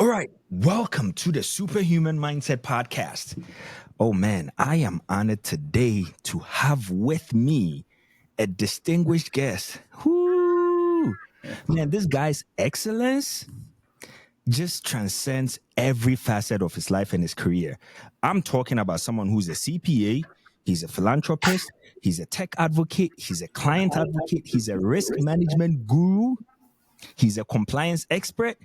All right, welcome to the Superhuman Mindset Podcast. Oh man, I am honored today to have with me a distinguished guest. Whoo! Man, this guy's excellence just transcends every facet of his life and his career. I'm talking about someone who's a CPA, he's a philanthropist, he's a tech advocate, he's a client advocate, he's a risk management guru, he's a compliance expert.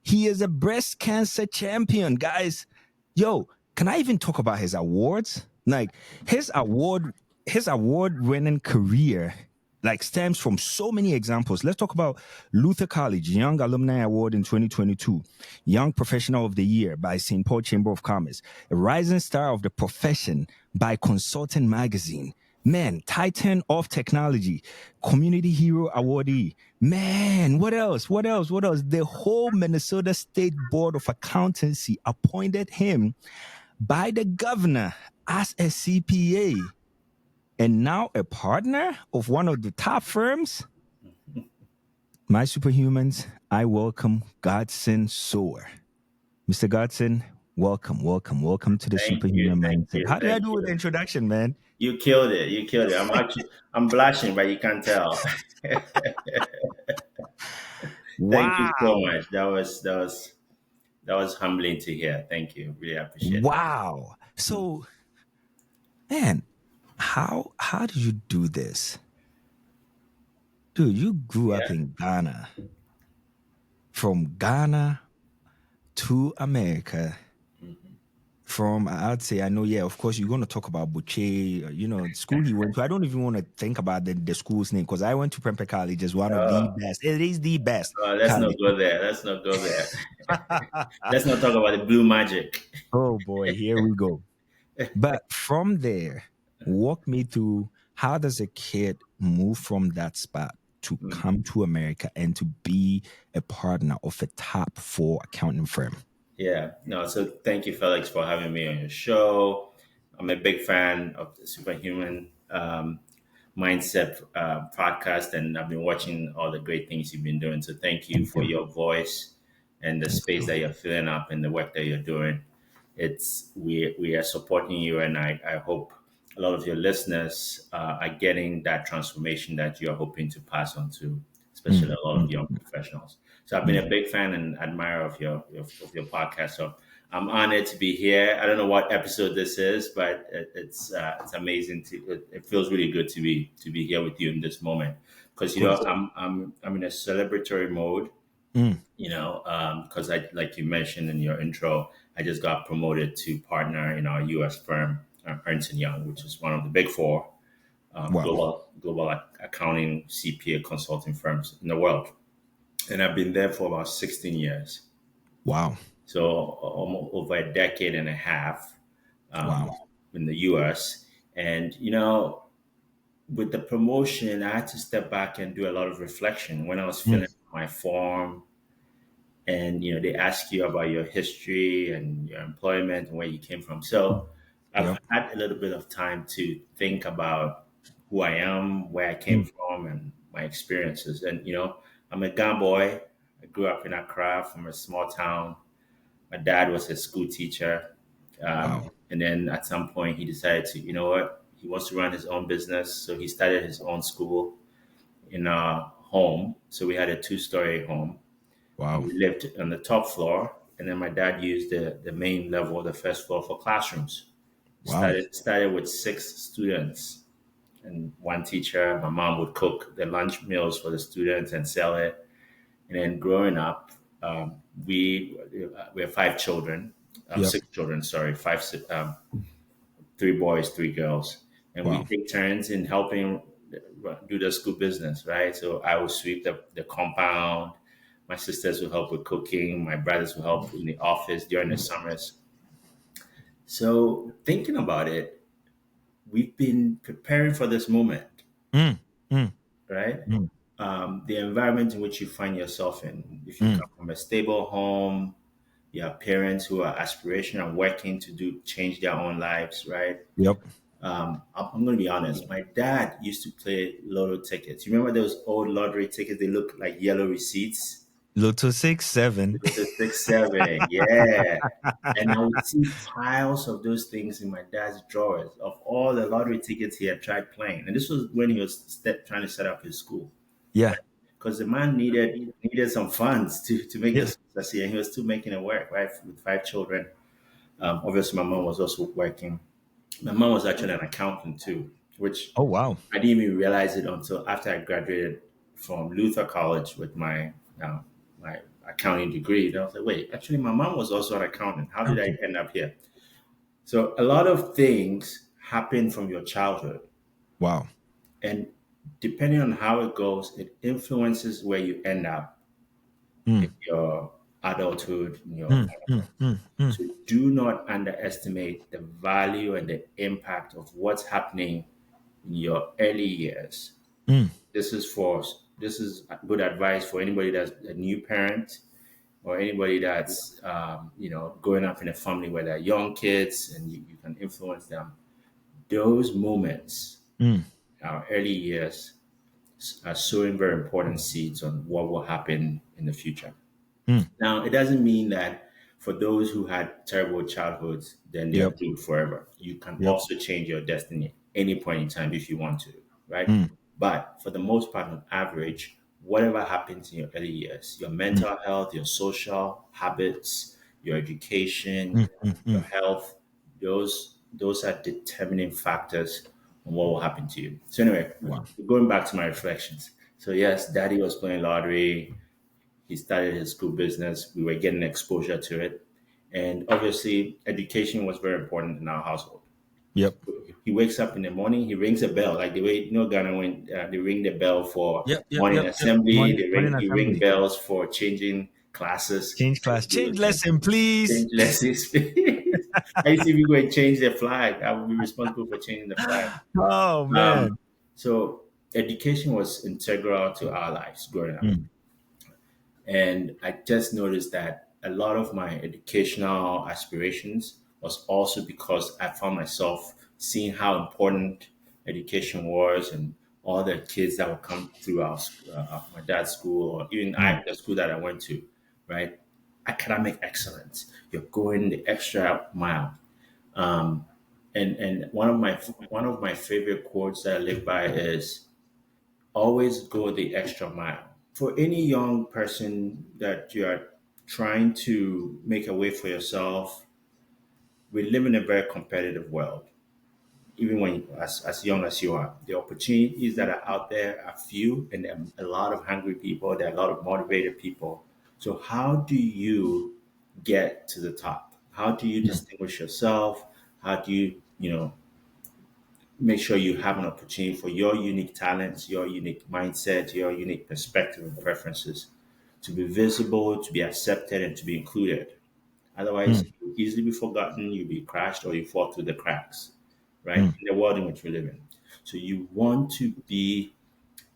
He is a breast cancer champion, guys. Yo, can I even talk about his awards? Like his award-winning career stems from so many examples. Let's talk about Luther College Young Alumni Award in 2022, Young Professional of the Year by St. Paul Chamber of Commerce, a Rising Star of the Profession by Consultant Magazine. Man, Titan of Technology, Community Hero Awardee. Man, what else? The whole Minnesota State Board of Accountancy appointed him by the governor as a CPA and now a partner of one of the top firms. My superhumans, I welcome Godson Sowah. Mr. Godson, welcome to the Superhuman Mindset. How did I do with the introduction, man? You killed it. I'm blushing, but you can't tell. Thank you so Wow. much. That was humbling to hear. Thank you. Really appreciate that. Wow. So, man, how did you do this? Dude, you grew up Yeah. in Ghana. From Ghana to America. Mhm. From I'd say I know, yeah, of course you're gonna talk about Boucher, the school he went to. I don't even want to think about the school's name because I went to Prempeh College as one of the Oh, best. It is the best let's not college. go there. Let's not go there. Let's not talk about the blue magic. Oh boy, here we go. But from there, walk me through how does a kid move from that spot to Mhm. come to America and to be a partner of a top four accounting firm? Yeah. No, so thank you, Felix, for having me on your show. I'm a big fan of the Superhuman Mindset podcast, and I've been watching all the great things you've been doing. So thank you Thank for you. your voice and the Thank space you. that you're filling up and the work that you're doing. We are supporting you, and I hope a lot of your listeners are getting that transformation that you're hoping to pass on to, especially Mm, a lot of mm, young professionals. So I've been a mm. big fan and admirer of your podcast. So I'm honored to be here. I don't know what episode this is, but it's amazing. It feels really good to be here with you in this moment because Of course. I'm in a celebratory mode. Mm. Because I, like you mentioned in your intro, I just got promoted to partner in our U.S. firm, Ernst Young, which is one of the big four Wow. global accounting CPA consulting firms in the world, and I've been there for about 16 years. Wow. So almost over a decade and a half um, Wow. in the U.S. And with the promotion, I had to step back and do a lot of reflection when I was Mm. filling out my form. And they ask you about your history and your employment and where you came from. So I've Yep. had a little bit of time to think about who I am, where I came Mm. from, and my experiences. And I'm a Ghana boy. I grew up in Accra from a small town. My dad was a school teacher. Wow. And then at some point, he decided to, he wants to run his own business. So he started his own school in our home. So we had a two-story home. Wow. We lived on the top floor, and then my dad used the main level, the first floor, for classrooms. Wow. Started with 6 students and one teacher. My mom would cook the lunch meals for the students and sell it. And then growing up, we have 5 children, Yep. 6 children, sorry, um, 3 boys, 3 girls, and we Wow. take turns in helping do the school business, right? So I will sweep the compound. My sisters will help with cooking. My brothers will help in the office during the summers. So thinking about it, we've been preparing for this moment, Mm. Mm. right? Mm. The environment in which you find yourself in. If you Mm. come from a stable home, you have parents who are aspirational and working to do change their own lives, right? Yep. I'm going to be honest. My dad used to play lotto tickets. You remember those old lottery tickets? They look like yellow receipts. Lotto 6 7. It was a 6 7, yeah. And I would see piles of those things in my dad's drawers of all the lottery tickets he had tried playing. And this was when he was trying to set up his school, Yeah. because the man needed some funds to make Yeah. this succeed, and he was still making it work, right? With 5 children. Obviously, my mom was also working. My mom was actually an accountant too, which Oh wow. I didn't even realize it until after I graduated from Luther College with uh, my accounting degree. And I was like, wait, actually, my mom was also an accountant. How did I Okay. end up here? So a lot of things happen from your childhood, Wow. and depending on how it goes, it influences where you end up in Mm, your adulthood, in your mm, final mm, years. mm, mm, So do not underestimate the value and the impact of what's happening in your early years. mm. This is good advice for anybody that's a new parent, or anybody that's growing up in a family where there are young kids and you can influence them. Those moments, Mm, our early years, are sowing very important seeds on what will happen in the future. mm. Now, it doesn't mean that for those who had terrible childhoods, then they are Yep. doomed forever. You can Yep. also change your destiny any point in time if you want to, right? Mm, But for the most part, on average, whatever happens in your early years, your mm, mental health, your social habits, your education, mm, mm, your mm. health, those are determining factors on what will happen to you. So anyway, Wow. going back to my reflections. So yes, daddy was playing lottery. He started his school business. We were getting exposure to it. And obviously, education was very important in our household. Yep. He wakes up in the morning, he rings a bell, like the way Ghana when they ring the bell for Yep. Yep. morning Yep. Yep. assembly. Morning. Morning He ring assembly. bells for changing classes. Change I used class. to do Change those things. lesson, please. Change lessons. I used to even go and change the flag. I would be responsible for changing the flag. Oh Um, man. so education was integral to our lives growing up. Mm, And I just noticed that a lot of my educational aspirations was also because I found myself seeing how important education was, and all the kids that would come through my dad's school, or even mm, the school that I went to, right? Academic excellence. You're going the extra mile. Um, and one of my favorite quotes that I live by is always go the extra mile. For any young person that you are trying to make a way for yourself, we live in a very competitive world. Even when as young as you are, the opportunities that are out there are few, and there are a lot of hungry people. There are a lot of motivated people. So how do you get to the top? How do you mm, distinguish yourself? How do you make sure you have an opportunity for your unique talents, your unique mindset, your unique perspective and preferences to be visible, to be accepted, and to be included? Otherwise, mm, you'll easily be forgotten, you'll be crashed, or you fall through the cracks, right? mm, In the world in which we live in. So you want to be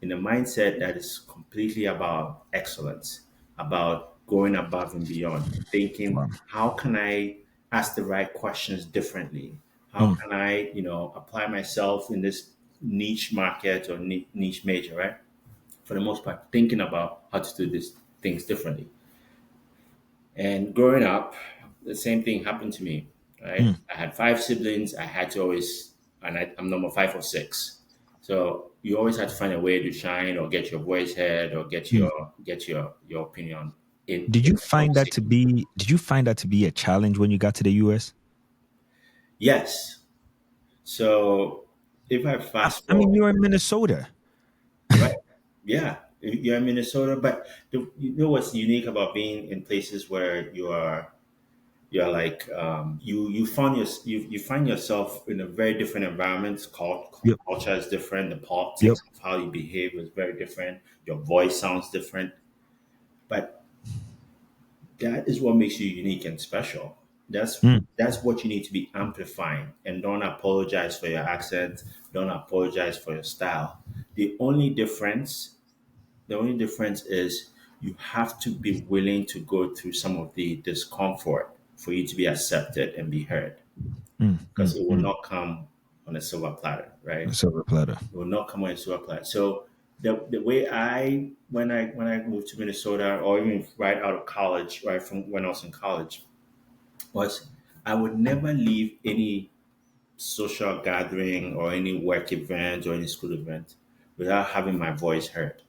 in a mindset that is completely about excellence, about going above and beyond, thinking, wow. how can I ask the right questions differently? How Mm, can I, apply myself in this niche market or niche major, right? For the most part, thinking about how to do these things differently. And growing up, the same thing happened to me, right? mm, I had 5 siblings. I had to always, and I'm number 5 or 6. So you always had to find a way to shine or get your voice heard or get mm. your opinion in Did you the front find that seat. to be? Did you find that to be a challenge when you got to the U.S.? Yes. So if I fast I mean, forward, you're in Minnesota. right? Yeah, you're in Minnesota, but you know what's unique about being in places where you're like you find yourself in a very different environment. Yep. Culture is different. The Yep. politics of how you behave is very different. Your voice sounds different, but that is what makes you unique and special. That's Mm, that's what you need to be amplifying. And don't apologize for your accent. Don't apologize for your style. The only difference is you have to be willing to go through some of the discomfort for you to be accepted and be heard, mm, because mm, it will mm. not come on a silver platter, right? A silver platter. It will not come on a silver platter. So The way I when I moved to Minnesota, or even right out of college, right from when I was in college, was I would never leave any social gathering or any work event or any school event without having my voice heard.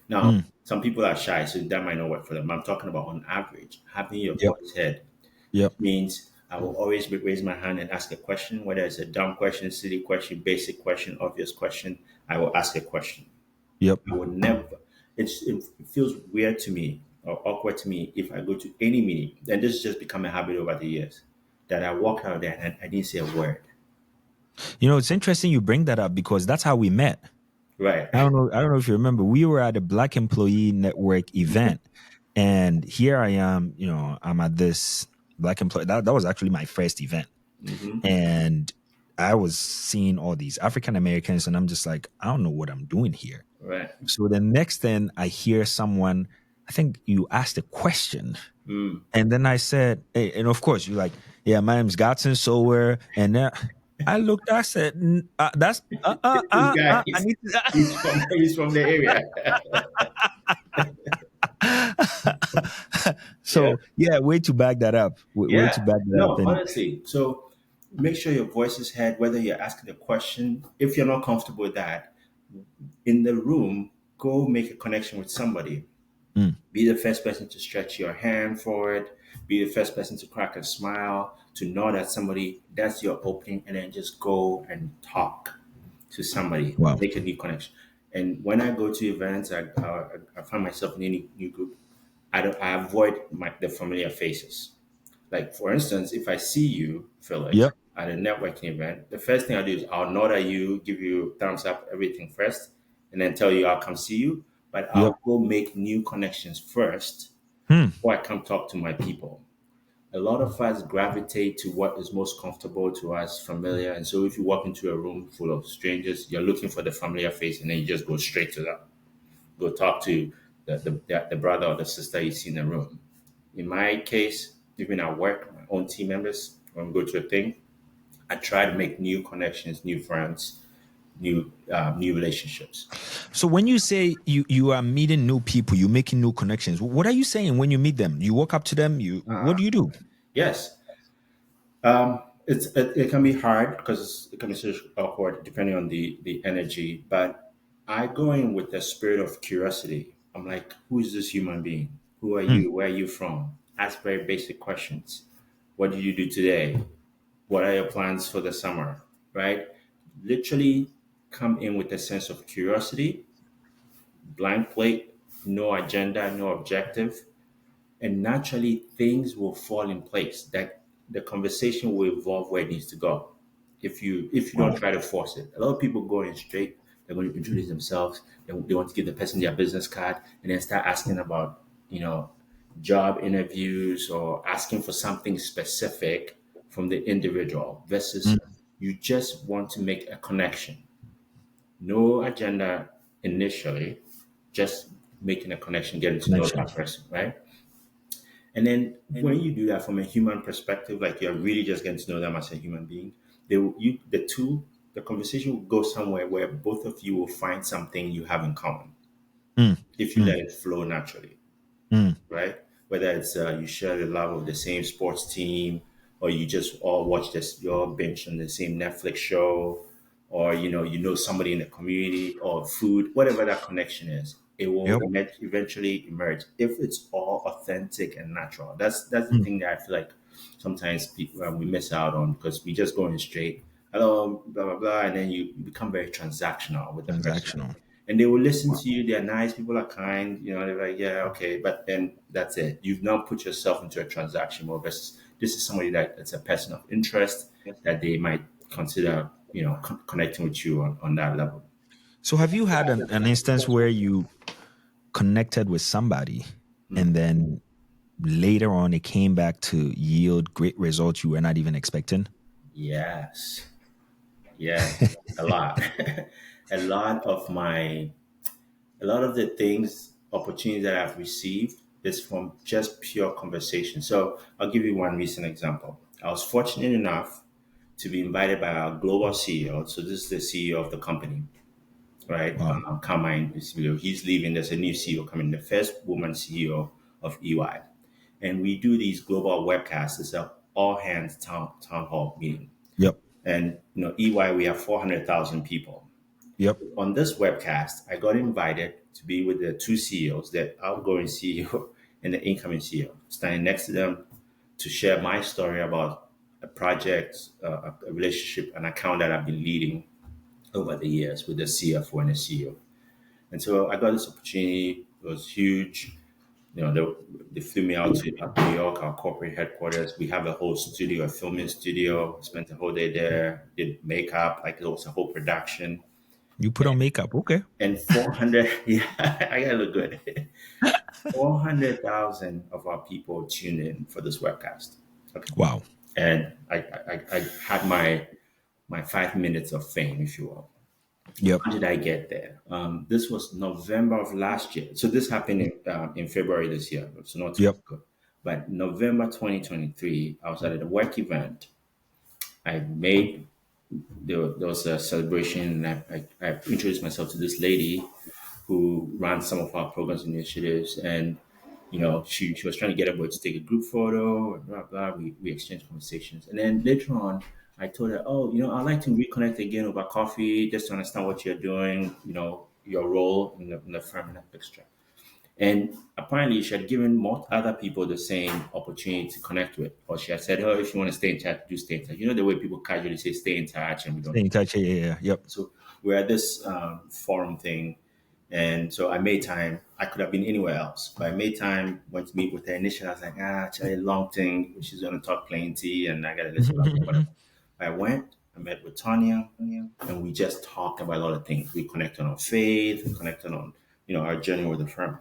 Now, Mm. some people are shy, so that might not work for them. I'm talking about on average, having your Yep. voice heard Yep. means I will always raise my hand and ask a question, whether it's a dumb question, silly question, basic question, obvious question. I will ask a question. Yep. I would never. It feels weird to me or awkward to me if I go to any meeting, and this has just become a habit over the years, that I walk out there and I didn't say a word. It's interesting you bring that up because that's how we met. Right. I don't know. I don't know if you remember. We were at a Black Employee Network event, and here I am. I'm at this Black employee. That was actually my first event, hmm and I was seeing all these African Americans, and I'm just like, I don't know what I'm doing here. Right. So the next thing I hear someone, I think you asked a question, Mm. and then I said, hey, and of course you're like, yeah, my name's Godson Sowah, and then I looked, I said, that's This guy, I need to. he's from the area. Yeah. So yeah, way to back that up. Way Yeah. to back that up. No, And honestly. So make sure your voice is heard, whether you're asking a question. If you're not comfortable with that, in the room, go make a connection with somebody. mm, Be the first person to stretch your hand forward. Be the first person to crack a smile, to nod at somebody. That's your opening, and then just go and talk to somebody, wow. make a new connection. And when I go to events, I find myself in any new group. I avoid the familiar faces. Like for instance, if I see you, Felix, Yep. at a networking event, the first thing I do is I'll nod at you, give you thumbs up, everything first, and then tell you I'll come see you. But Yep. I'll go make new connections first Hmm. before I come talk to my people. A lot of us gravitate to what is most comfortable to us, familiar. And so if you walk into a room full of strangers, you're looking for the familiar face and then you just go straight to them. Go talk to the brother or the sister you see in the room. In my case, even at work, my own team members, when we go to a thing, I try to make new connections, new friends, new relationships. So when you say you are meeting new people, you're making new connections. What are you saying when you meet them? You walk up to them. You What do you do? Yes, it can be hard because it can be so awkward depending on the energy. But I go in with the spirit of curiosity. I'm like, who is this human being? Who are Hmm. you? Where are you from? Ask very basic questions. What did you do today? What are your plans for the summer? Right? Literally come in with a sense of curiosity, blank plate, no agenda, no objective, and naturally things will fall in place. That the conversation will evolve where it needs to go. If you don't Wow. try to force it, a lot of people go in straight. They're going to introduce themselves. They want to give the person their business card, and then start asking about job interviews or asking for something specific from the individual Mm. versus you just want to make a connection. No agenda initially, just making a connection, getting to know Connection. that person, right? And then when you do that from a human perspective, like you're really just getting to know them as a human being, the conversation will go somewhere where both of you will find something you have in common Mm. if you Mm. let it flow naturally, Mm. right? Whether it's you share the love of the same sports team, or you just all watch your binge on the same Netflix show, or you know somebody in the community or food, whatever that connection is, it will Yep. eventually emerge if it's all authentic and natural. That's the Mm. thing that I feel like sometimes people we miss out on because we just go in straight, hello, blah blah blah, and then you become very transactional with the person, Transactional. and they will listen to you. They're nice. People are kind. They're like, yeah, okay. But then that's it. You've now put yourself into a transaction mode versus this is somebody that's a person of interest that they might consider, connecting with you on that level. So have you had an instance where you connected with somebody Mm. and then later on it came back to yield great results you were not even expecting? Yes. Yes. A lot. a lot of my, a lot of the things, opportunities that I've received is from just pure conversation. So I'll give you one recent example. I was fortunate enough to be invited by our global CEO. So this is the CEO of the company right? Wow. Carmine is, he's leaving. There's a new CEO coming, the first woman CEO of EY. And we do these global webcasts. It's a all hands town hall meeting. Yep. And EY, we have 400,000 people. Yep. On this webcast, I got invited to be with the two CEOs, the outgoing CEO and the incoming CEO, standing next to them to share my story about a project, a relationship, an account that I've been leading over the years with the CFO and the CEO. And so I got this opportunity. It was huge. They flew me out to New York, our corporate headquarters. We have a whole studio, a filming studio. Spent the whole day there. Did makeup, like it was a whole production. You put on makeup. Okay. And 400, yeah, I gotta look good. 400,000 of our people tuned in for this webcast. Okay. Wow. And I had my 5 minutes of fame, if you will. Yep. How did I get there? This was November of last year. So this happened in February this year, so not too Yep. long ago. But November 2023, I was at a work event. I made there was a celebration, and I introduced myself to this lady who ran some of our programs and initiatives, and she was trying to get everybody to take a group photo and blah blah. We exchanged conversations, and then later on, I told her, "Oh, I'd like to reconnect again over coffee, just to understand what you're doing, your role in the firm and extra." And apparently, she had given more other people the same opportunity to connect with, or she had said, "Oh, if you want to stay in touch, do stay in touch." You know the way people casually say, "Stay in touch," and we don't. Stay in touch. Yeah. Yeah. Yep. So we're at this forum thing, and so I made time. I could have been anywhere else, but I made time. Went to meet with her initially. I was like, actually, long thing. She's gonna talk plenty, and I gotta listen. Whatever. I went. I met with Tanya, and we just talked about a lot of things. We connected on faith. We connected on our journey with the firm.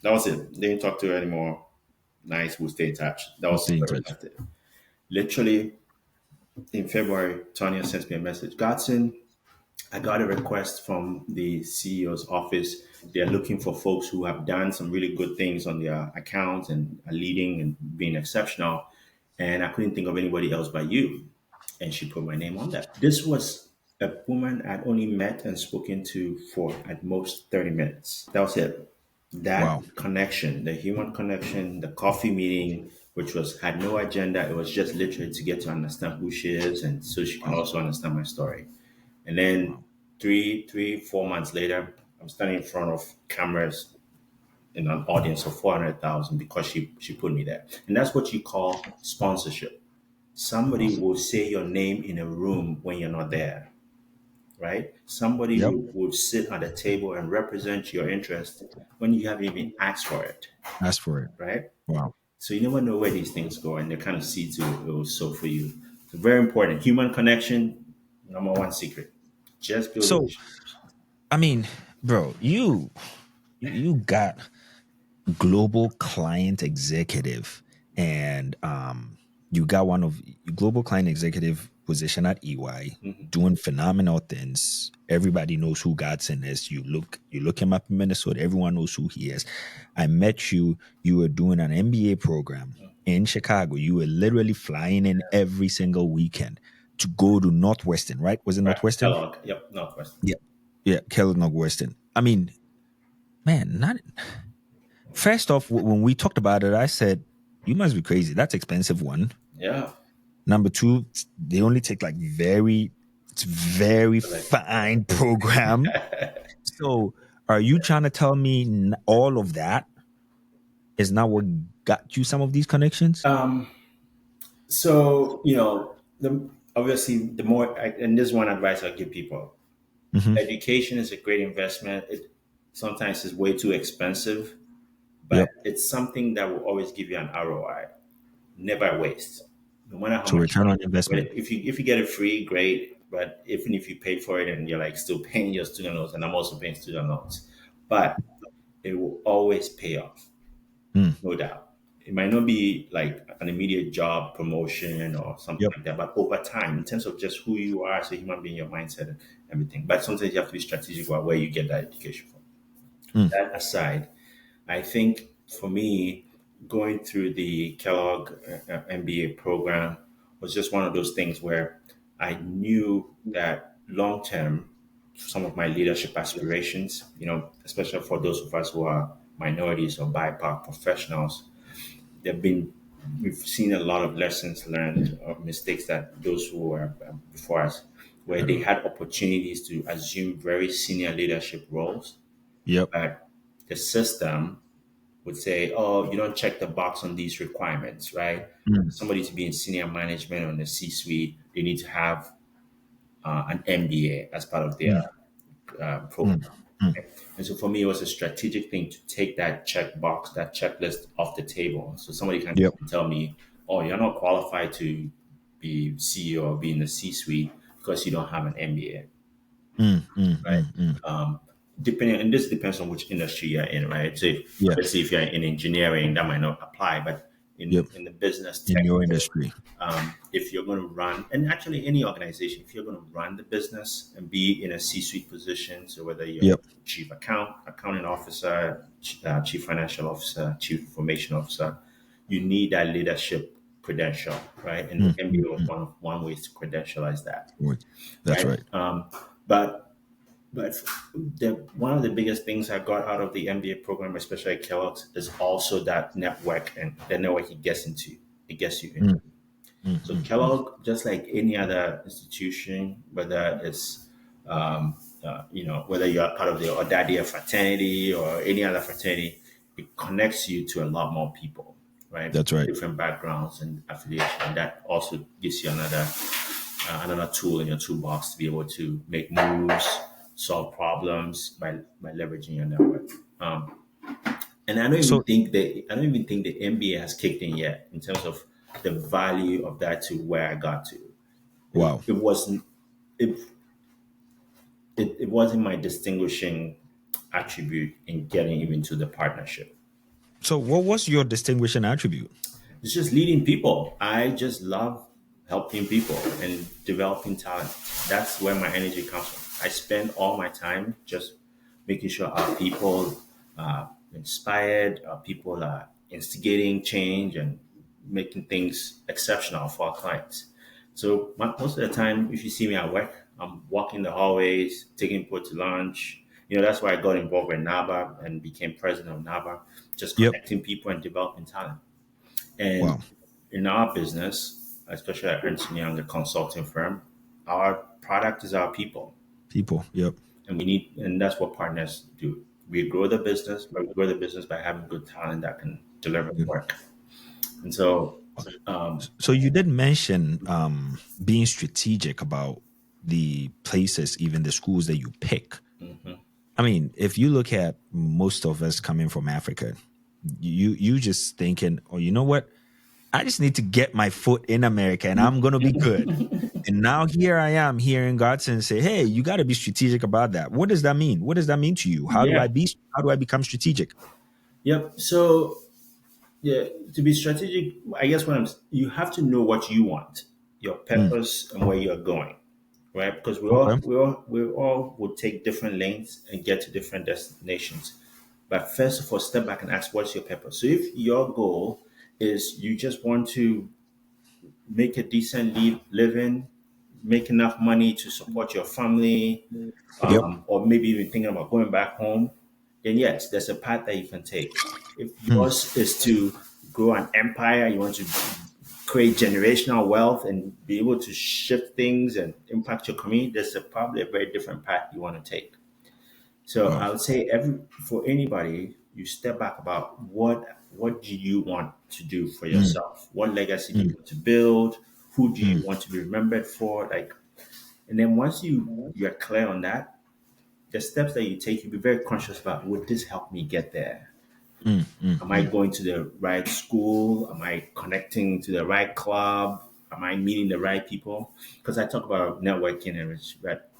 That was it. Didn't talk to her anymore. Nice. We'll stay in touch. That was Stay in where we touch. left it. Literally in February, Tanya sent me a message. Godson, I got a request from the CEO's office. They're looking for folks who have done some really good things on their accounts and are leading and being exceptional. And I couldn't think of anybody else but you. And she put my name on that. This was a woman I'd only met and spoken to for at most 30 minutes. That was it. That Wow. connection, the human connection, the coffee meeting, which was had no agenda. It was just literally to get to understand who she is and so she can Wow. also understand my story. And then Wow. 4 months later, I'm standing in front of cameras in an audience of 400,000 because she put me there. And that's what you call sponsorship. Wow. Somebody will say your name in a room when you're not there, right? Somebody Yep. will sit at a table and represent your interest when you haven't even asked for it, Ask for it. right? Wow. So you never know where these things go, and they're kind of seeds it will sow for you. So very important. Human connection, number one secret. Just build So, relationships. I mean, bro, you got global client executive, and you got one of global client executive position at EY, doing phenomenal things. Everybody knows who Godson is. You look him up in Minnesota, everyone knows who he is. I met you. You were doing an MBA program in Chicago. You were literally flying in every single weekend to go to Northwestern, right? Was it Right. Northwestern? Kellogg. Yep. Northwest. Yeah. Yeah, Kellogg Northwestern. I mean, man, not first off, when we talked about it, I said, you must be crazy. That's expensive one. Yeah. Number two, they only take like it's very Like, fine program. So are you trying to tell me all of that is not what got you some of these connections? so obviously the more and this is one advice I give people: Hmm. education is a great investment. It sometimes is way too expensive, but Yep. it's something that will always give you an ROI. Never waste, no matter how So much return money. on investment. If you get it free, great. But even if you pay for it and you're like still paying your student loans, and I'm also paying student loans, but it will always pay off, Mm. no doubt. It might not be like an immediate job promotion or something Yep. like that, but over time, in terms of just who you are as a human being, your mindset and everything. But sometimes you have to be strategic about where you get that education from. Mm. That aside, I think for me, going through the Kellogg MBA program was just one of those things where I knew that long term some of my leadership aspirations. Especially for those of us who are minorities or BIPOC professionals, there've been we've seen a lot of lessons learned of mistakes that those who were before us, where they had opportunities to assume very senior leadership roles, Yep. but the system would say, "Oh, you don't check the box on these requirements, right? Mm, Somebody to be in senior management on the C-suite, they need to have an MBA as part of their mm, profile." mm, mm. And so for me, it was a strategic thing to take that check box, that checklist off the table. So somebody can Yep. tell me, "Oh, you're not qualified to be CEO or be in the C-suite because you don't have an MBA." Mm, mm, Right? mm, mm. Depending, and this depends on which industry you're in, right? So, Yeah. obviously, if you're in engineering, that might not apply, but Yep. in the business In tech your world, industry. if you're going to run, and actually any organization, if you're going to run the business and be in a C-suite position, so whether you're Yep. chief accounting officer, chief financial officer, chief information officer, you need that leadership credential, right? And the Mm, mm, MBA was mm. one way to credentialize that, Right. That's right? right. But but one of the biggest things I got out of the MBA program, especially at Kellogg's, is also that network and the network it gets you into. Mm, mm, So mm, mm. Kellogg, just like any other institution, whether it's whether you're part of the Odadia fraternity or any other fraternity, it connects you to a lot more people, right? That's right. Different backgrounds and affiliation. And that also gives you another tool in your toolbox to be able to make moves, solve problems by leveraging your network. And So I don't even think the MBA has kicked in yet in terms of the value of that to where I got to. wow. It wasn't it, it wasn't my distinguishing attribute in getting even to the partnership. So what was your distinguishing attribute? It's just leading people. I just love helping people and developing talent. That's where my energy comes from. I spend all my time just making sure our people are inspired, our people are instigating change and making things exceptional for our clients. So most of the time, if you see me at work, I'm walking the hallways, taking people to lunch. That's why I got involved with NABA and became president of NABA, just Yep. connecting people and developing talent. And Wow. in our business, especially at Ernst Young, the consulting firm, our product is our people, People. Yep. and that's what partners do. We grow the business, but we grow the business by having good talent that can deliver the Yep. work. And so, So you did mention being strategic about the places, even the schools that you pick. mhm. I mean, if you look at most of us coming from Africa, you just thinking, oh, you know what? I just need to get my foot in America and I'm gonna be good. And now here I am hearing Godson say, hey, you gotta be strategic about that. What does that mean? What does that mean to you? Yeah, How do I become strategic? yep. So, yeah, to be strategic, I guess you have to know what you want, your Mm, purpose, and where you're going, right? Because okay. we all would take different lanes and get to different destinations. But first of all, step back and ask, what's your purpose? So if your goal is you just want to make a decent living, make enough money to support your family, Yep. or maybe even thinking about going back home, then yes, there's a path that you can take. If Mm, yours is to grow an empire, you want to create generational wealth and be able to shift things and impact your community, there's probably a very different path you want to take. So wow. I would say for anybody, you step back about what do you want to do for Mm, yourself? What legacy do you mm, want to build? Who do you mm, want to be remembered for? And then once you're clear on that, the steps that you take, you be very conscious about, would this help me get there? mm, mm, Am I mm. going to the right school? Am I connecting to the right club? Am I meeting the right people? Because I talk about networking and but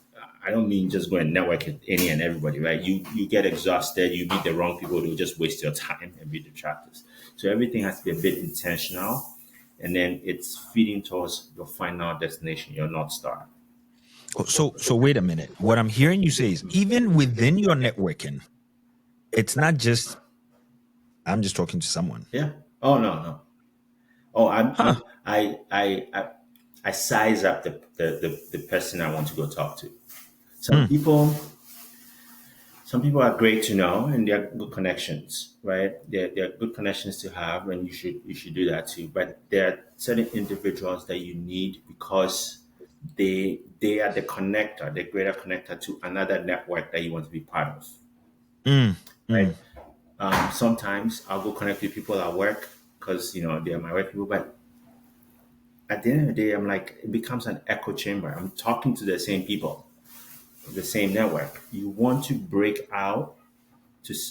I don't mean just going and network with any and everybody, right? You get exhausted, you meet the wrong people, they'll just waste your time and be detractors. So everything has to be a bit intentional, and then it's feeding towards your final destination, your North Star. Oh, so wait a minute. What I'm hearing you say is even within your networking, it's not just I'm just talking to someone. Yeah. Oh no, no. Oh, Huh. I size up the person I want to go talk to. Some people, some people are great to know, and they're good connections, right? They're good connections to have, and you should do that too. But there are certain individuals that you need because they are the connector, the greater connector to another network that you want to be part of, Mm, right? mm. Sometimes I'll go connect with people at work because they're my work people, but at the end of the day, I'm like it becomes an echo chamber. I'm talking to the same people, the same network. You want to break out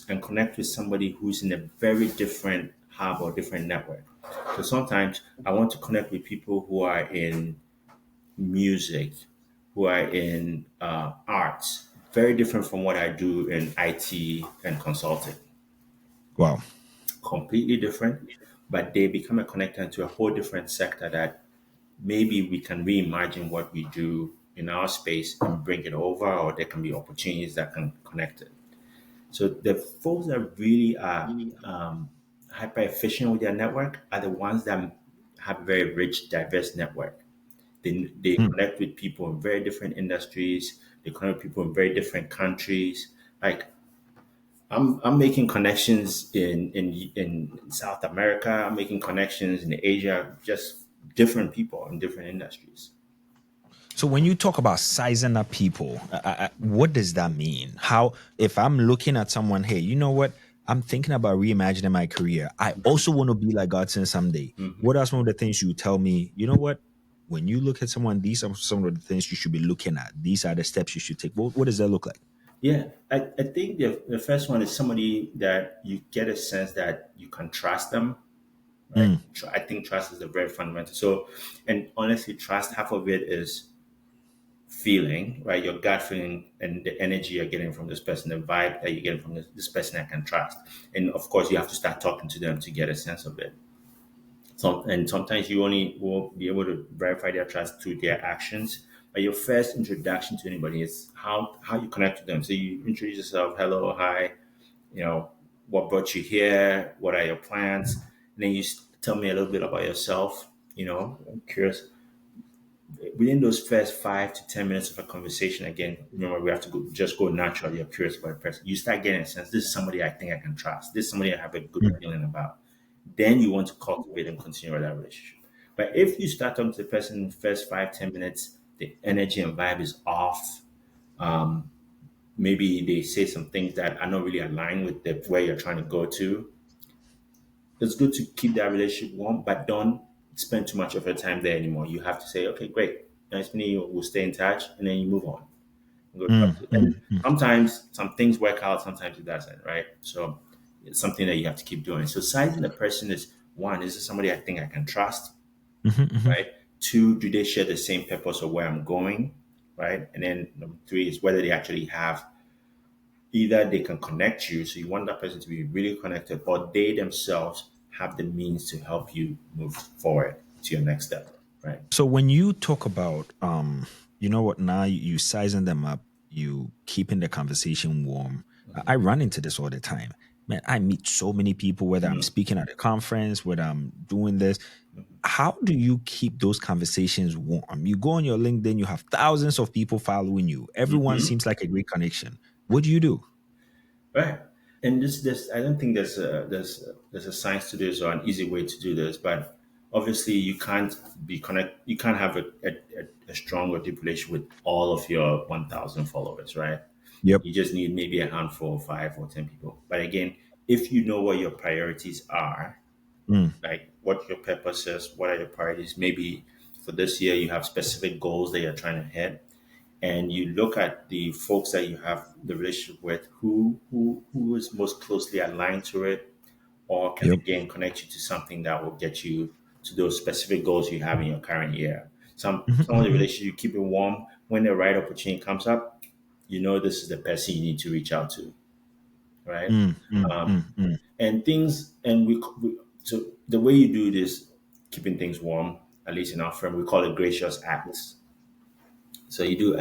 and connect with somebody who's in a very different hub or different network. So sometimes I want to connect with people who are in music, who are in arts, very different from what I do in IT and consulting. Wow. Completely different, but they become a connector to a whole different sector that maybe we can reimagine what we do in our space and bring it over, or there can be opportunities that can connect it. So the folks that really are hyper efficient with their network are the ones that have a very rich, diverse network. They Mm. connect with people in very different industries. They connect with people in very different countries. Like I'm making connections in South America. I'm making connections in Asia. Just different people in different industries. So when you talk about sizing up people, what does that mean? How, if I'm looking at someone, hey, you know what? I'm thinking about reimagining my career. I also want to be like Godson someday. Mhm. What are some of the things you tell me? You know what? When you look at someone, these are some of the things you should be looking at. These are the steps you should take. What does that look like? Yeah, I think the first one is somebody that you get a sense that you can trust them, right? Mm, I think trust is a very fundamental. So, and honestly, trust, half of it is feeling, right? Your gut feeling and the energy you're getting from this person, the vibe that you're getting from this person I can trust. And of course, you have to start talking to them to get a sense of it. And sometimes you only will be able to verify their trust through their actions. But your first introduction to anybody is how you connect with them. So you introduce yourself, hello, hi, you know, what brought you here? What are your plans? And then tell me a little bit about yourself. I'm curious. Within those first 5 to 10 minutes of a conversation, again, remember we have to just go natural. You're curious about a person. You start getting a sense. This is somebody I think I can trust. This is somebody I have a good mm, feeling about. Then you want to cultivate and continue that relationship. But if you start talking to the person in the first 5, 10 minutes, the energy and vibe is off. Maybe they say some things that are not really aligned with where you're trying to go to. It's good to keep that relationship warm, but don't spend too much of your time there anymore. You have to say, okay, great, nice meeting you. We'll stay in touch, and then you move on. Go mm, talk to, mm, and mm. sometimes some things work out, sometimes it doesn't, right? So it's something that you have to keep doing. So sizing the person is one, is this somebody I think I can trust, Mhm, mhm. right? Two, do they share the same purpose of where I'm going, right? And then number three is whether they actually have either they can connect you, so you want that person to be really connected, or they themselves have the means to help you move forward to your next step, right? So when you talk about you know what, now you sizing them up, you keeping the conversation warm. I run into this all the time. Man, I meet so many people, whether I'm Mhm. speaking at a conference, whether I'm doing this. How do you keep those conversations warm? You go on your LinkedIn, you have thousands of people following you. Everyone Mhm. seems like a great connection. What do you do? Right. And this, I don't think there's a science to this or an easy way to do this, but obviously you can't have a strong or deep relation with all of your 1,000 followers, right? Yep. You just need maybe a handful, 5 or 10 people. But again, if you know what your priorities are, Mm, like what your purpose is, what are your priorities? Maybe for this year you have specific goals that you're trying to hit, and you look at the folks that you have the relationship with, who is most closely aligned to it, or can yep. again connect you to something that will get you to those specific goals you have in your current year. Mhm, Some of the mhm. relationships you keep it warm. When the right opportunity comes up, you know this is the person you need to reach out to, right? Mm, mm, Um, mm, mm. and things and we so the way you do this, keeping things warm, at least in our firm, we call it gracious acts. So you do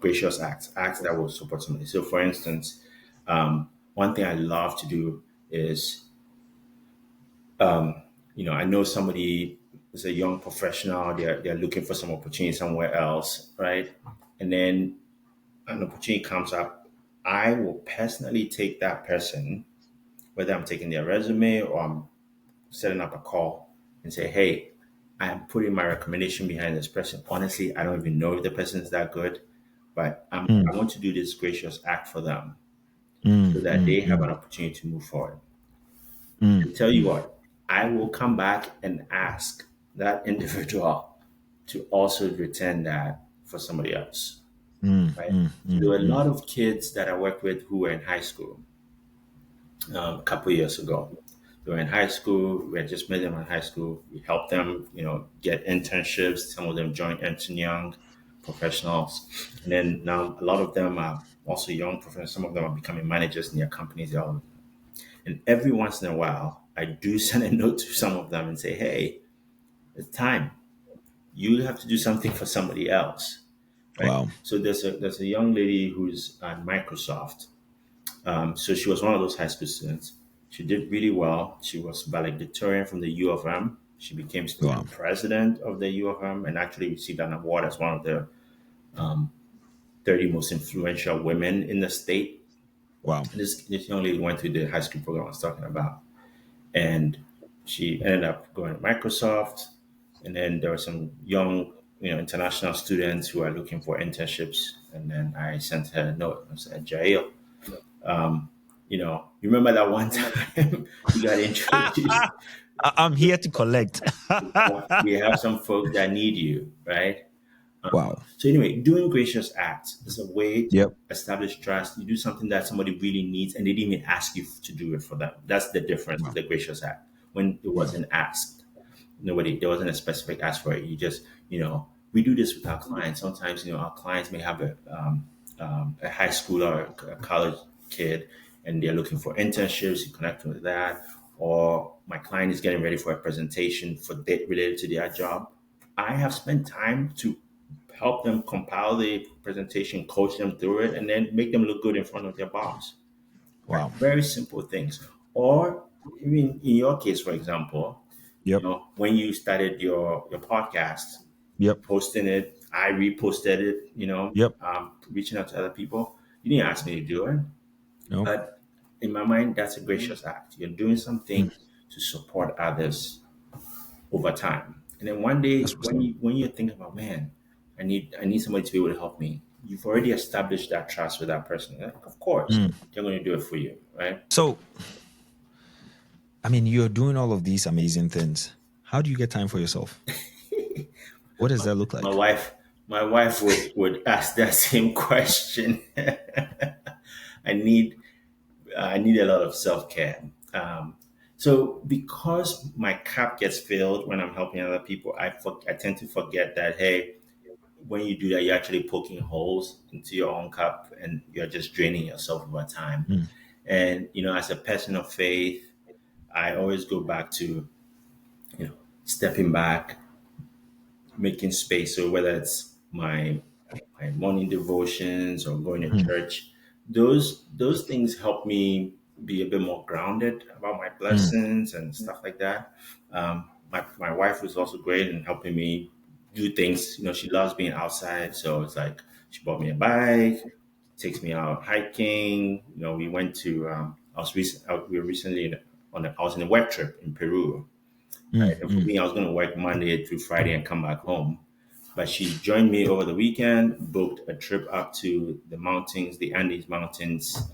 gracious acts that will support somebody. So for instance, one thing I love to do is, I know somebody is a young professional, they're looking for some opportunity somewhere else, right? And then an opportunity comes up, I will personally take that person, whether I'm taking their resume or I'm setting up a call and say, hey, I'm putting my recommendation behind this person. Honestly, I don't even know if the person is that good, but Mm, I want to do this gracious act for them so mm, that mm, they have an mm, opportunity to move forward. mm, And tell you mm, what, I will come back and ask that individual to also return that for somebody else, mm, right? mm, So there mm, were a mm. lot of kids that I worked with who were in high school a couple of years ago. They were in high school. We had just met them in high school. We helped them, get internships. Some of them joined Ernst Young professionals, and then now a lot of them are also young professionals. Some of them are becoming managers in their companies. And every once in a while, I do send a note to some of them and say, "Hey, it's time. You have to do something for somebody else." Right. Wow. So there's a young lady who's at Microsoft. So she was one of those high school students. She did really well. She was valedictorian from the U of M. She became Wow. student president of the U of M and actually received an award as one of the 30 most influential women in the state. Wow. And this young lady went through the high school program I was talking about. And she ended up going to Microsoft. And then there were some young, international students who are looking for internships. And then I sent her a note and said, Jael, you remember that one time you got introduced? I'm here to collect. We have some folks that need you, right? Wow. So anyway, doing gracious acts is a way to Yep. establish trust. You do something that somebody really needs, and they didn't even ask you to do it for them. That's the difference Wow. with the gracious act. When it Wow. wasn't asked, there wasn't a specific ask for it. You just, we do this with our clients. Sometimes, our clients may have a high school or a college kid, and they're looking for internships. You connect with that, or my client is getting ready for a presentation related to their job. I have spent time to help them compile the presentation, coach them through it, and then make them look good in front of their boss. Right? Wow. Very simple things. Or even in your case, for example, Yep. when you started your podcast, Yep. posting it, I reposted it, Yep. reaching out to other people. You didn't ask me to do it, No. but in my mind, that's a gracious act. You're doing something Mm, to support others over time. And then one day, that's what's when up. you're thinking about, man, I need somebody to be able to help me. You've already established that trust with that person. Like, of course, Mm. they're going to do it for you, right? So, I mean, you're doing all of these amazing things. How do you get time for yourself? What does that look My like? wife, my wife would ask that same question. I need I need a lot of self care. So because my cup gets filled when I'm helping other people, I tend to forget that, hey, when you do that, you're actually poking holes into your own cup and you're just draining yourself over time. Mm, And, as a person of faith, I always go back to, stepping back, making space. So whether it's my morning devotions or going to mm, church, those things help me be a bit more grounded about my mm, blessings and stuff like that. My wife was also great in helping me do things. She loves being outside, so it's like she bought me a bike, takes me out hiking. We went to we were recently I was in a work trip in Peru, mm, right? And for mm, me, I was going to work Monday through Friday and come back home. But she joined me over the weekend, booked a trip up to the mountains, the Andes Mountains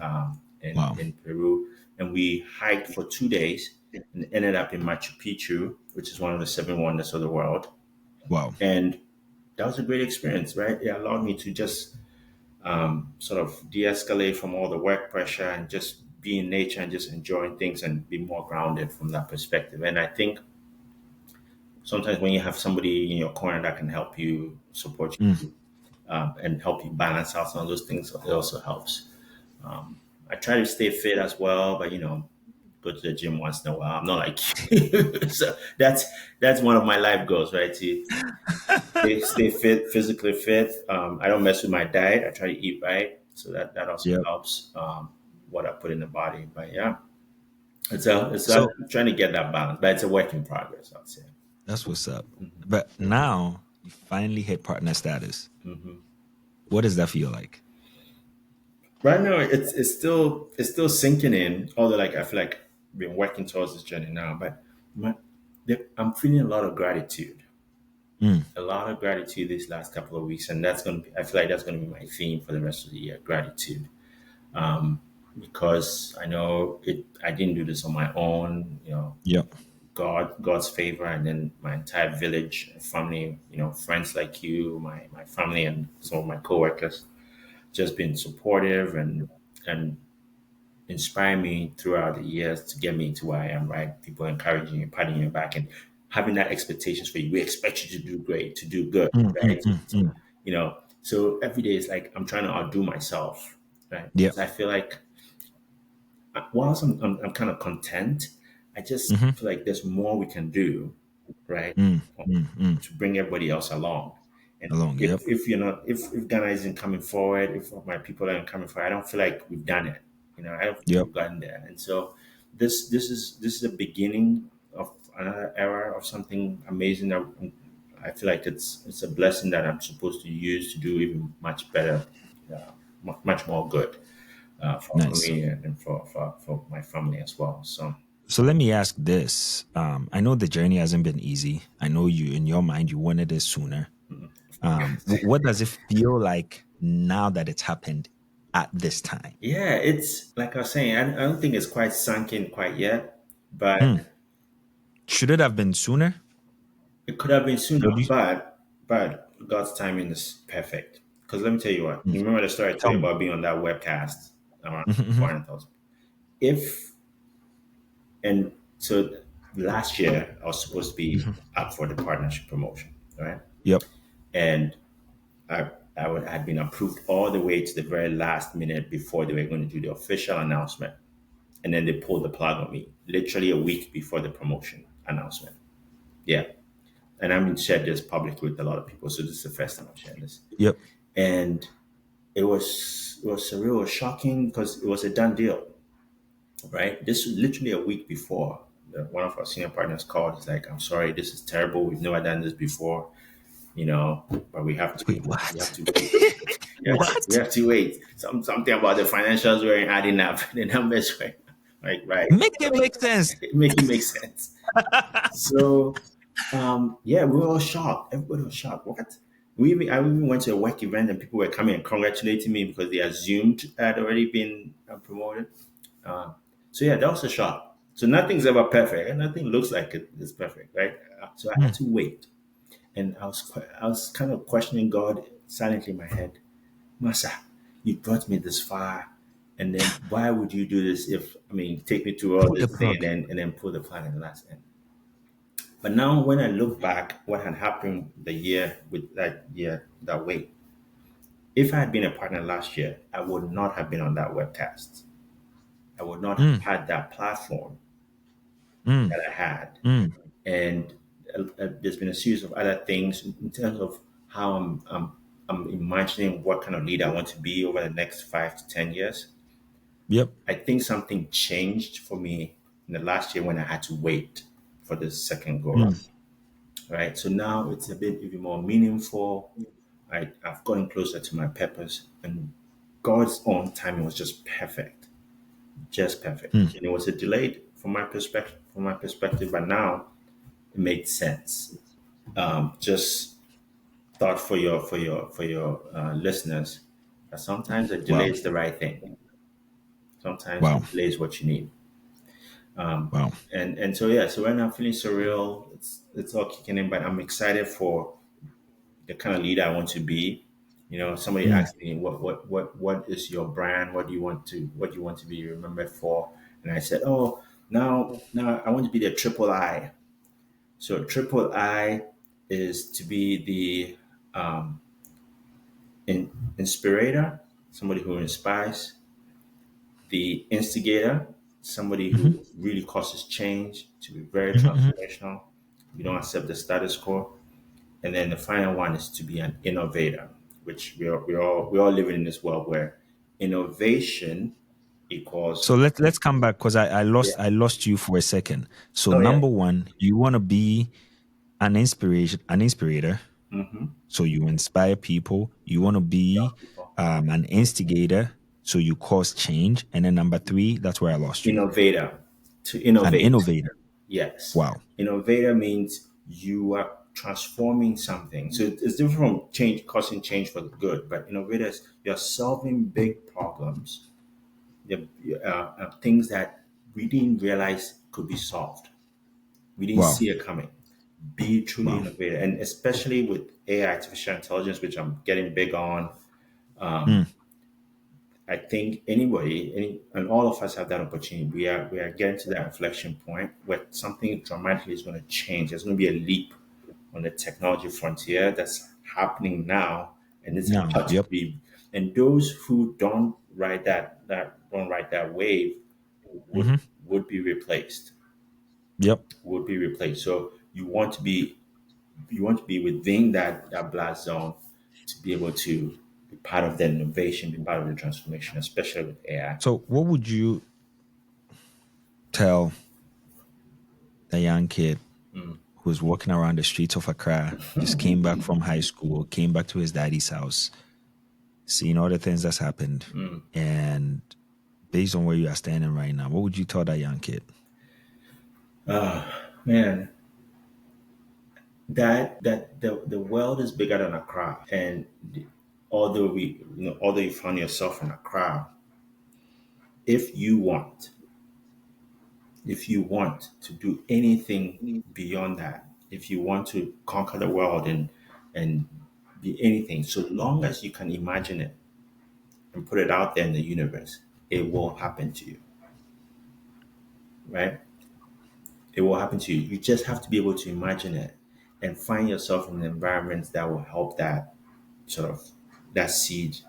in, wow. in Peru. And we hiked for 2 days and ended up in Machu Picchu, which is one of the seven wonders of the world. Wow. And that was a great experience, right? It allowed me to just sort of de escalate from all the work pressure and just be in nature and just enjoying things and be more grounded from that perspective. And I think sometimes when you have somebody in your corner that can help you, support Mm, you, and help you balance out some of those things, it also helps. I try to stay fit as well, but go to the gym once in a while. I'm not like you. So that's one of my life goals, right? To stay fit, physically fit. I don't mess with my diet. I try to eat right, so that also yep. helps what I put in the body. But yeah, it's So trying to get that balance, but it's a work in progress, I'd say. that's what's up. But now you finally hit partner status. hmm What does that feel like? right now it's still sinking in. Although like I feel like I've been working towards this journey now, but my, I'm feeling Mm, a lot of gratitude these last couple of weeks, and that's gonna be. I feel like that's gonna be my theme for the rest of the year: gratitude. Um, because I know it. I didn't do this on my own. yep. God's favor, and then my entire village, family, friends like you, my family, and some of my coworkers, just been supportive and inspire me throughout the years to get me to where I am, right? People encouraging you, patting your back, and having that expectations for you. We expect you to do great, to do good, Mm, mm, right? mm, mm. So every day is like I'm trying to outdo myself, right? Yep. Because I feel like whilst I'm kind of content, I just Mm-hmm. feel like there's more we can do, right? Mm, mm, mm. To bring everybody else along. And Along. Yep. if you're not, if Ghana isn't coming forward, if my people aren't coming forward, I don't feel like we've done it. I don't think Yep. we've gotten there. And so this is the beginning of another era of something amazing. That I feel like it's a blessing that I'm supposed to use to do even much better, much more good for Nice. me and for my family as well. So So let me ask this. I know the journey hasn't been easy. I know you, in your mind, you wanted it sooner. What does it feel like now that it's happened at this time? yeah, it's like I was saying, I don't think it's quite sunk in quite yet, Hmm. but Should it have been sooner? it could have been sooner. What do you But God's timing is perfect. Because let me tell you what. hmm, You remember the story I told tell you me? about being on that webcast around Mhm, mhm, 400,000. If and so last year I was supposed to be mhm. up for the partnership promotion, right? Yep. And I had been approved all the way to the very last minute before they were going to do the official announcement, and then they pulled the plug on me literally a week before the promotion announcement. Yeah, and I haven't shared this publicly with a lot of people, so this is the first time I'm sharing this. Yep. And it was surreal, it was shocking because it was a done deal, right? This was literally a week before. One of our senior partners called. It's like, "I'm sorry, this is terrible. We've never done this before, but Wait, we have what? to wait. We What? have to wait. Something about the financials weren't adding up. The numbers were like right. Make it make sense. Make it make sense. So yeah, we were all shocked. Everybody was shocked. What? I even went to a work event and people were coming and congratulating me because they assumed I had already been promoted. Uh, so yeah, that was a shock. So nothing's ever perfect, and nothing looks like it's perfect, right? So I Hmm. had to wait, and I was kind of questioning God silently in my head. Master, you brought me this far, and then why would you do this? If I mean, take me through all Pull the this thing, plug. and then pull the plug at the last end. But now, when I look back, what had happened the year with that year that way, if I had been a partner last year, I would not have been on that webcast. I would not have Mm, had that platform mm, that I had. mm. And there's been a series of other things in terms of how I'm imagining what kind of leader I want to be over the next 5 to 10 years. Yep. I think something changed for me in the last year when I had to wait for the second go round. Mm. Right. So now it's a bit even more meaningful. I've gotten closer to my purpose, and God's own timing was just perfect. Mm. And it was a delayed from my perspective, but now it made sense. Just thought for your listeners that sometimes a delay Wow. is the right thing. Sometimes a Wow. delay is what you need. Wow. And so yeah, so right now I'm feeling surreal. It's all kicking in, but I'm excited for the kind of leader I want to be. Somebody Mm. asked me what is your brand? What do you want to be remembered for? And I said, oh, now I want to be the triple I. So triple I is to be the inspirator, somebody who inspires, the instigator, somebody Mhm, who really causes change, to be very mhm, mhm. transformational. We don't accept the status quo. And then the final one is to be an innovator, which we all living in this world where innovation So equals let's come back because yeah. I lost you for a second. So Oh yeah. number one, you want to be an inspirator. Mm-hmm. So you inspire people. You want to Young be people. an instigator. So you cause change. And then number three, that's where I lost you. Innovator, to An innovate. innovator. Yes. Wow. Innovator means you are transforming something. So it's different from change, causing change for the good. But innovators, you're solving big problems, the, things that we didn't realize could be solved. We didn't Wow. see it coming. Be truly Wow. innovative. And especially with AI, artificial intelligence, which I'm getting big on, Mm, I think and all of us have that opportunity. We are getting to that inflection point where something dramatically is going to change. There's going to be a leap on the technology frontier that's happening now, and it's now. about to Yep. be. And those who don't ride that wave would Hmm. would be replaced. Yep. Would be replaced. So you want to be within that blast zone to be able to be part of the innovation, be part of the transformation, especially with AI. So what would you tell a young kid who's walking around the streets of Accra, just came back from high school, came back to his daddy's house, seeing all the things that's happened, and based on where you are standing right now, what would you tell that young kid? Man, that the world is bigger than Accra, and although you find yourself in Accra, if you want, if you want to do anything beyond that, if you want to conquer the world and be anything, so long as you can imagine it and put it out there in the universe, it will happen to you, right? It will happen to you. You just have to be able to imagine it and find yourself in environments that will help sort of that seed To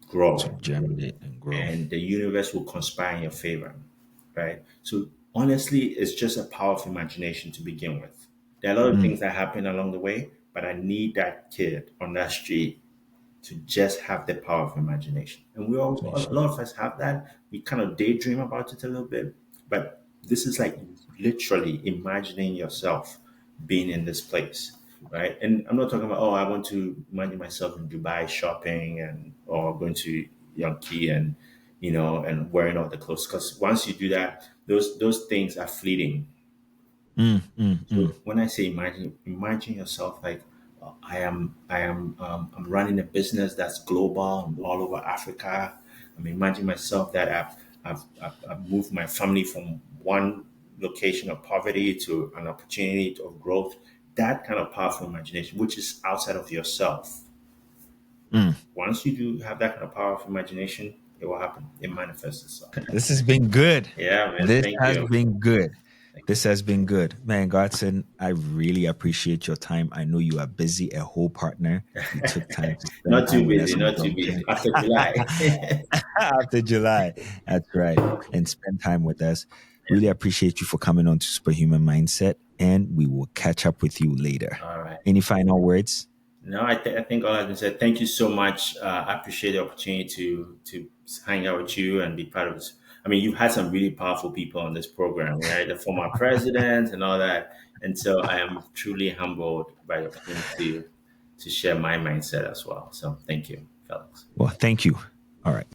grow, germinate and grow. and the universe will conspire in your favor, right? So honestly, it's just a powerful imagination to begin with. There are a lot of Mm, things that happen along the way, but I need that kid on that street to just have the power of imagination. And a nation. lot of us have that. We kind of daydream about it a little bit, but this is like literally imagining yourself being in this place, right? And I'm not talking about, oh, I want to imagine myself in Dubai shopping or going to Yankee and wearing all the clothes. Because once you do that, those things are fleeting. Mm, mm, mm. So when I say imagine yourself like I'm running a business that's global and all over Africa. I'm imagining myself that I've moved my family from one location of poverty to an opportunity of growth. That kind of powerful imagination, which is outside of yourself. Mm. Once you do have that kind of powerful imagination, it will happen. It manifests itself. This has been good. Yeah, man. This Thank has you. been good. Thank This has been good. Man, Godson, I really appreciate your time. I know you are busy, a whole partner. You took time to spend Not time too with us busy. on Not too busy. Jumping After July. after July. That's right. And spend time with us. Really appreciate you for coming on to Superhuman Mindset, and we will catch up with you later. All right. Any final words? No, I think all I can say. Thank you so much. I appreciate the opportunity to hang out with you and be part of this. I mean, you've had some really powerful people on this program, right? The former president and all that. And so I am truly humbled by the opportunity to share my mindset as well. So thank you, Felix. Well, thank you. All right.